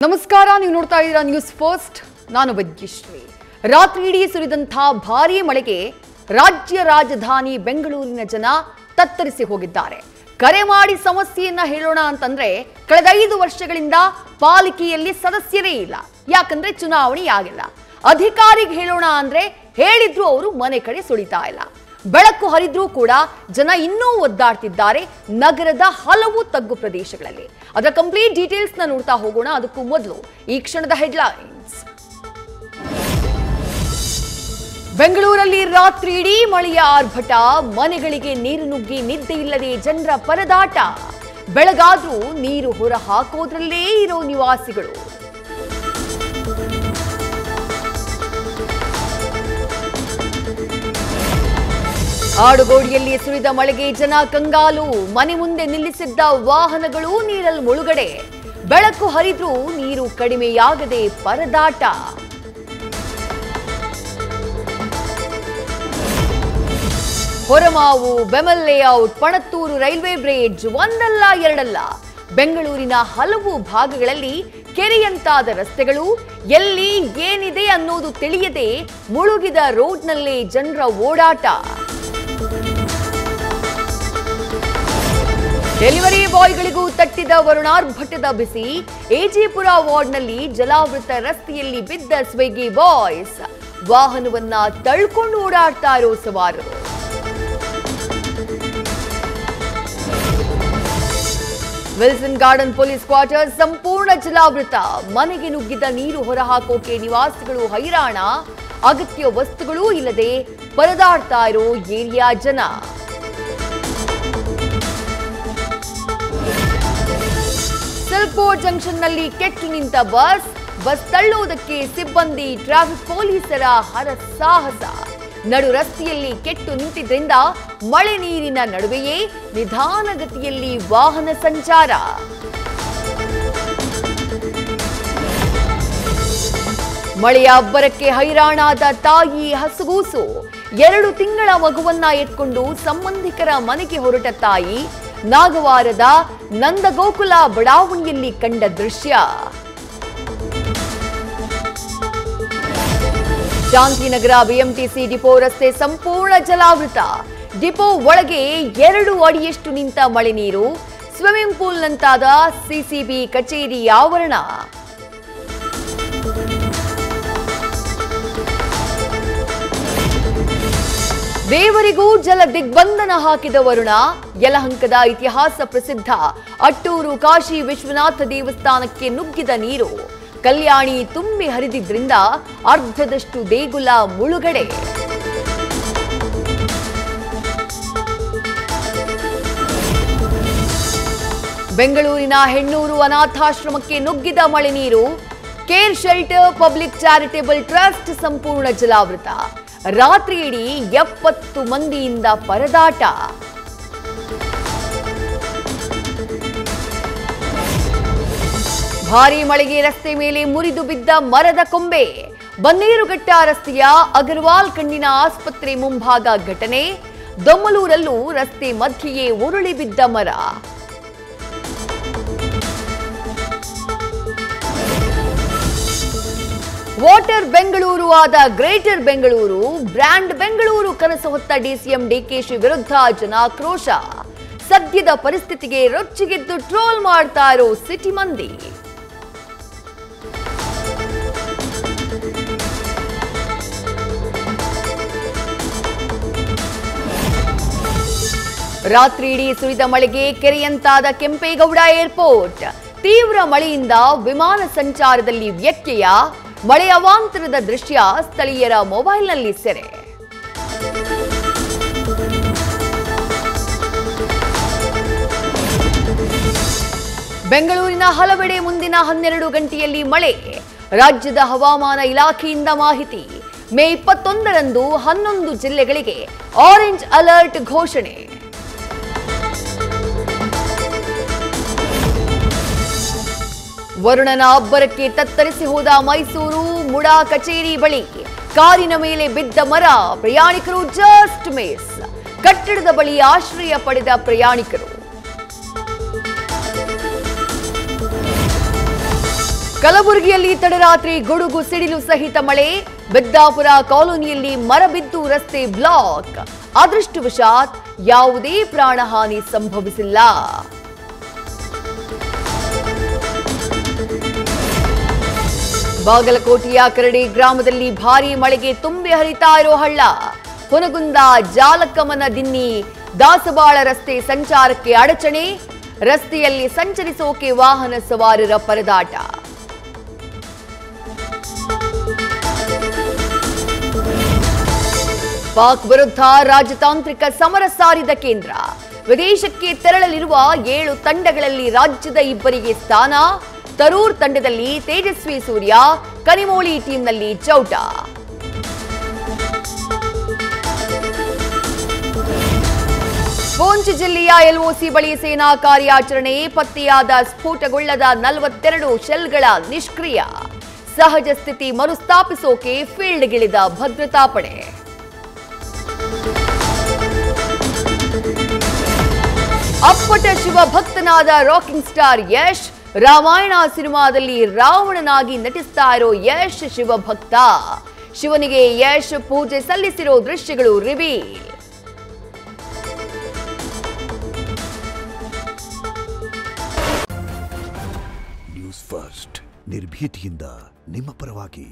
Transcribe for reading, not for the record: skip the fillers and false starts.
ನಮಸ್ಕಾರ, ನೀವು ನೋಡ್ತಾ ಇದ್ದೀರಾ ನ್ಯೂಸ್ ಫಸ್ಟ್. ನಾನು ವೈದ್ಯಶ್ರೀ. ರಾತ್ರಿ ಇಡೀ ಸುರಿದಂತ ಭಾರೀ ಮಳೆಗೆ ರಾಜ್ಯ ರಾಜಧಾನಿ ಬೆಂಗಳೂರಿನ ಜನ ತತ್ತರಿಸಿ ಹೋಗಿದ್ದಾರೆ. ಕರೆ ಮಾಡಿ ಸಮಸ್ಯೆಯನ್ನ ಹೇಳೋಣ ಅಂತಂದ್ರೆ ಕಳೆದ 5 ವರ್ಷಗಳಿಂದ ಪಾಲಿಕೆಯಲ್ಲಿ ಸದಸ್ಯರೇ ಇಲ್ಲ. ಯಾಕಂದ್ರೆ ಚುನಾವಣೆ ಆಗಿಲ್ಲ. ಅಧಿಕಾರಿಗೆ ಹೇಳೋಣ ಅಂದ್ರೆ ಹೇಳಿದ್ರು ಅವರು ಮನೆ ಕಡೆ ಸುಳಿತಾ ಇಲ್ಲ. ಬೆಳಕು ಹರಿದ್ರೂ ಕೂಡ ಜನ ಇನ್ನೂ ಒದ್ದಾಡ್ತಿದ್ದಾರೆ ನಗರದ ಹಲವು ತಗ್ಗು ಪ್ರದೇಶಗಳಲ್ಲಿ. ಅದರ ಕಂಪ್ಲೀಟ್ ಡೀಟೇಲ್ಸ್ ನ ನೋಡ್ತಾ ಹೋಗೋಣ. ಅದಕ್ಕೂ ಮೊದಲು ಈ ಕ್ಷಣದ ಹೆಡ್ಲೈನ್ಸ್. ಬೆಂಗಳೂರಲ್ಲಿ ರಾತ್ರಿ ಇಡೀ ಮಳೆಯ ಆರ್ಭಟ, ಮನೆಗಳಿಗೆ ನೀರು ನುಗ್ಗಿ ನಿದ್ದೆ ಇಲ್ಲದೆ ಜನರ ಪರದಾಟ. ಬೆಳಗಾದ್ರೂ ನೀರು ಹೊರ ಹಾಕೋದ್ರಲ್ಲೇ ಇರೋ ನಿವಾಸಿಗಳು. ಆಡುಗೋಡಿಯಲ್ಲಿ ಸುರಿದ ಮಳೆಗೆ ಜನ ಕಂಗಾಲು, ಮನೆ ಮುಂದೆ ನಿಲ್ಲಿಸಿದ್ದ ವಾಹನಗಳು ನೀರಲ್ಲಿ ಮುಳುಗಡೆ. ಬೆಳಕು ಹರಿದ್ರೂ ನೀರು ಕಡಿಮೆಯಾಗದೆ ಪರದಾಟ. Horamavu, BEML layout, Panathur railway bridge ಒಂದಲ್ಲ ಎರಡಲ್ಲ. ಬೆಂಗಳೂರಿನ ಹಲವು ಭಾಗಗಳಲ್ಲಿ ಕೆರೆಯಂತಾದ ರಸ್ತೆಗಳು, ಎಲ್ಲಿ ಏನಿದೆ ಅನ್ನೋದು ತಿಳಿಯದೆ ಮುಳುಗಿದ ರೋಡ್ನಲ್ಲೇ ಜನರ ಓಡಾಟ. ಡೆಲಿವರಿ ಬಾಯ್ಗಳಿಗೂ ತಟ್ಟಿದ ವರುಣಾರ್ಭಟದ ಬಿಸಿ. ಎಜಿಪುರ ವಾರ್ಡ್ನಲ್ಲಿ ಜಲಾವೃತ ರಸ್ತೆಯಲ್ಲಿ ಬಿದ್ದ ಸ್ವಿಗ್ಗಿ ಬಾಯ್ಸ್. ವಾಹನವನ್ನ ತಳ್ಕೊಂಡು ಓಡಾಡ್ತಾ ಇರೋ ಸವಾರರು. ವಿಲ್ಸನ್ ಗಾರ್ಡನ್ ಪೊಲೀಸ್ ಕ್ವಾರ್ಟರ್ಸ್ ಸಂಪೂರ್ಣ ಜಲಾವೃತ. ಮನೆಗೆ ನುಗ್ಗಿದ ನೀರು ಹೊರಹಾಕೋಕೆ ನಿವಾಸಿಗಳು ಹೈರಾಣ. ಅಗತ್ಯ ವಸ್ತುಗಳೂ ಇಲ್ಲದೆ ಪರದಾಡ್ತಾ ಇರೋ ಏರಿಯಾ ಜನ. ಸಿಲ್ಕ್ಬೋರ್ಡ್ ಜಂಕ್ಷನ್ನಲ್ಲಿ ಕೆಟ್ಟು ನಿಂತ ಬಸ್ ತಳ್ಳುವುದಕ್ಕೆ ಸಿಬ್ಬಂದಿ, ಟ್ರಾಫಿಕ್ ಪೊಲೀಸರ ಹರಸಾಹಸ. ನಡು ರಸ್ತೆಯಲ್ಲಿ ಕೆಟ್ಟು ನಿಂತಿದ್ರಿಂದ ಮಳೆ ನೀರಿನ ನಡುವೆಯೇ ನಿಧಾನಗತಿಯಲ್ಲಿ ವಾಹನ ಸಂಚಾರ. ಮಳೆಯ ಅಬ್ಬರಕ್ಕೆ ಹೈರಾಣಾದ ತಾಯಿ ಹಸುಗೂಸು. 2 ತಿಂಗಳ ಮಗುವನ್ನ ಎತ್ಕೊಂಡು ಸಂಬಂಧಿಕರ ಮನೆಗೆ ಹೊರಟ ತಾಯಿ. ನಾಗವಾರದ ನಂದಗೋಕುಲ ಬಡಾವಣೆಯಲ್ಲಿ ಕಂಡ ದೃಶ್ಯ. ಶಾಂತಿನಗರ ಬಿಎಂಟಿಸಿ ಡಿಪೋ ರಸ್ತೆ ಸಂಪೂರ್ಣ ಜಲಾವೃತ. ಡಿಪೋ ಒಳಗೆ 2 ಅಡಿಯಷ್ಟು ನಿಂತ ಮಳೆ ನೀರು. ಸ್ವಿಮ್ಮಿಂಗ್ ಪೂಲ್ ನಂತಾದ ಸಿಸಿಬಿ ಕಚೇರಿ ಆವರಣ. ದೇವರಿಗೂ ಜಲ ದಿಗ್ಬಂಧನ ಹಾಕಿದ ವರುಣ. ಯಲಹಂಕದ ಇತಿಹಾಸ ಪ್ರಸಿದ್ಧ ಅಟ್ಟೂರು ಕಾಶಿ ವಿಶ್ವನಾಥ ದೇವಸ್ಥಾನಕ್ಕೆ ನುಗ್ಗಿದ ನೀರು. ಕಲ್ಯಾಣಿ ತುಂಬಿ ಹರಿದಿದ್ರಿಂದ ಅರ್ಧದಷ್ಟು ದೇಗುಲ ಮುಳುಗಡೆ. ಬೆಂಗಳೂರಿನ ಹೆಣ್ಣೂರು ಅನಾಥಾಶ್ರಮಕ್ಕೆ ನುಗ್ಗಿದ ಮಳೆ ನೀರು. Care shelter public charitable trust ಸಂಪೂರ್ಣ ಜಲಾವೃತ. ರಾತ್ರಿ ಇಡೀ 70 ಮಂದಿಯಿಂದ ಪರದಾಟ. ಭಾರೀ ಮಳೆಗೆ ರಸ್ತೆ ಮೇಲೆ ಮುರಿದು ಬಿದ್ದ ಮರದ ಕೊಂಬೆ. ಬನ್ನೇರುಘಟ್ಟ ರಸ್ತೆಯ ಅಗರ್ವಾಲ್ ಕಣ್ಣಿನ ಆಸ್ಪತ್ರೆ ಮುಂಭಾಗ ಘಟನೆ. ದೊಮ್ಮಲೂರಲ್ಲೂ ರಸ್ತೆ ಮಧ್ಯೆಯೇ ಉರುಳಿ ಬಿದ್ದ ಮರ. ವಾಟರ್ ಬೆಂಗಳೂರು ಆದ ಗ್ರೇಟರ್ ಬೆಂಗಳೂರು. ಬ್ರ್ಯಾಂಡ್ ಬೆಂಗಳೂರು ಕನಸು ಹೊತ್ತ ಡಿಸಿಎಂ ಡಿಕೆಶಿ ವಿರುದ್ಧ ಜನಾಕ್ರೋಶ. ಸದ್ಯದ ಪರಿಸ್ಥಿತಿಗೆ ರೊಚ್ಚಿಗೆದ್ದು ಟ್ರೋಲ್ ಮಾಡ್ತಾ ಇರೋ ಸಿಟಿ ಮಂದಿ. ರಾತ್ರಿ ಇಡೀ ಸುರಿದ ಮಳೆಗೆ ಕೆರೆಯಂತಾದ ಕೆಂಪೇಗೌಡ ಏರ್ಪೋರ್ಟ್. ತೀವ್ರ ಮಳೆಯಿಂದ ವಿಮಾನ ಸಂಚಾರದಲ್ಲಿ ವ್ಯತ್ಯಯ. ಮಳೆ ಅವಾಂತರದ ದೃಶ್ಯ ಸ್ಥಳೀಯರ ಮೊಬೈಲ್ನಲ್ಲಿ ಸೆರೆ. ಬೆಂಗಳೂರಿನ ಹಲವೆಡೆ ಮುಂದಿನ 12 ಗಂಟೆಯಲ್ಲಿ ಮಳೆ. ರಾಜ್ಯದ ಹವಾಮಾನ ಇಲಾಖೆಯಿಂದ ಮಾಹಿತಿ. ಮೇ 21ರಂದು 11 ಜಿಲ್ಲೆಗಳಿಗೆ ಆರೆಂಜ್ ಅಲರ್ಟ್ ಘೋಷಣೆ. ವರುಣನ ಅಬ್ಬರಕ್ಕೆ ತತ್ತರಿಸಿ ಹೋದ ಮೈಸೂರು. ಮುಡಾ ಕಚೇರಿ ಬಳಿ ಕಾರಿನ ಮೇಲೆ ಬಿದ್ದ ಮರ. ಪ್ರಯಾಣಿಕರು ಜಸ್ಟ್ ಮಿಸ್. ಕಟ್ಟಡದ ಬಳಿ ಆಶ್ರಯ ಪಡೆದ ಪ್ರಯಾಣಿಕರು. ಕಲಬುರಗಿಯಲ್ಲಿ ತಡರಾತ್ರಿ ಗುಡುಗು ಸಿಡಿಲು ಸಹಿತ ಮಳೆ, ಬೆದ್ದಾಪುರ ಕಾಲೋನಿಯಲ್ಲಿ ಮರ ಬಿದ್ದು ರಸ್ತೆ ಬ್ಲಾಕ್. ಅದೃಷ್ಟವಶಾತ್ ಯಾವುದೇ ಪ್ರಾಣಹಾನಿ ಸಂಭವಿಸಿಲ್ಲ. ಬಾಗಲಕೋಟೆಯ ಕರಡಿ ಗ್ರಾಮದಲ್ಲಿ ಭಾರೀ ಮಳೆಗೆ ತುಂಬಿ ಹರಿತಾ ಇರೋ ಹಳ್ಳ. ಹುನಗುಂದ ಜಾಲಕಮನ ದಿನ್ನಿ ದಾಸಬಾಳ ರಸ್ತೆ ಸಂಚಾರಕ್ಕೆ ಅಡಚಣೆ, ರಸ್ತೆಯಲ್ಲಿ ಸಂಚರಿಸೋಕೆ ವಾಹನ ಸವಾರರ ಪರದಾಟ. ಪಾಕ್ ವಿರುದ್ಧ ರಾಜತಾಂತ್ರಿಕ ಸಮರ ಸಾರಿದ ಕೇಂದ್ರ, ವಿದೇಶಕ್ಕೆ ತೆರಳಲಿರುವ 7 ತಂಡಗಳಲ್ಲಿ ರಾಜ್ಯದ 2 ಸ್ಥಾನ. ತರೂರ್ ತಂಡದಲ್ಲಿ ತೇಜಸ್ವಿ ಸೂರ್ಯ, ಕನಿಮೋಳಿ ಟೀಮ್ನಲ್ಲಿ ಚೌಟ. ಪೂಂಚ್ ಜಿಲ್ಲೆಯ ಎಲ್ಒಸಿ ಬಳಿ ಸೇನಾ ಕಾರ್ಯಾಚರಣೆ, ಪತ್ತೆಯಾದ ಸ್ಫೋಟಗೊಳ್ಳದ 42 ಶೆಲ್ಗಳ ನಿಷ್ಕ್ರಿಯ. ಸಹಜ ಸ್ಥಿತಿ ಮರುಸ್ಥಾಪಿಸೋಕೆ ಫೀಲ್ಡ್ಗಿಳಿದ ಭದ್ರತಾ ಪಡೆ. ಅಪ್ಪಟ ಶಿವಭಕ್ತನಾದ ರಾಕಿಂಗ್ ಸ್ಟಾರ್ ಯಶ್, ರಾಮಾಯಣ ಸಿನಿಮಾದಲ್ಲಿ ರಾವಣನಾಗಿ ನಟಿಸ್ತಾ ಇರೋ ಯಶ್ ಶಿವಭಕ್ತ. ಶಿವನಿಗೆ ಯಶ್ ಪೂಜೆ ಸಲ್ಲಿಸಿರೋ ದೃಶ್ಯಗಳು ರಿವೀಲ್. ನ್ಯೂಸ್ ಫಸ್ಟ್, ನಿರ್ಭೀತಿಯಿಂದ ನಿಮ್ಮ ಪರವಾಗಿ.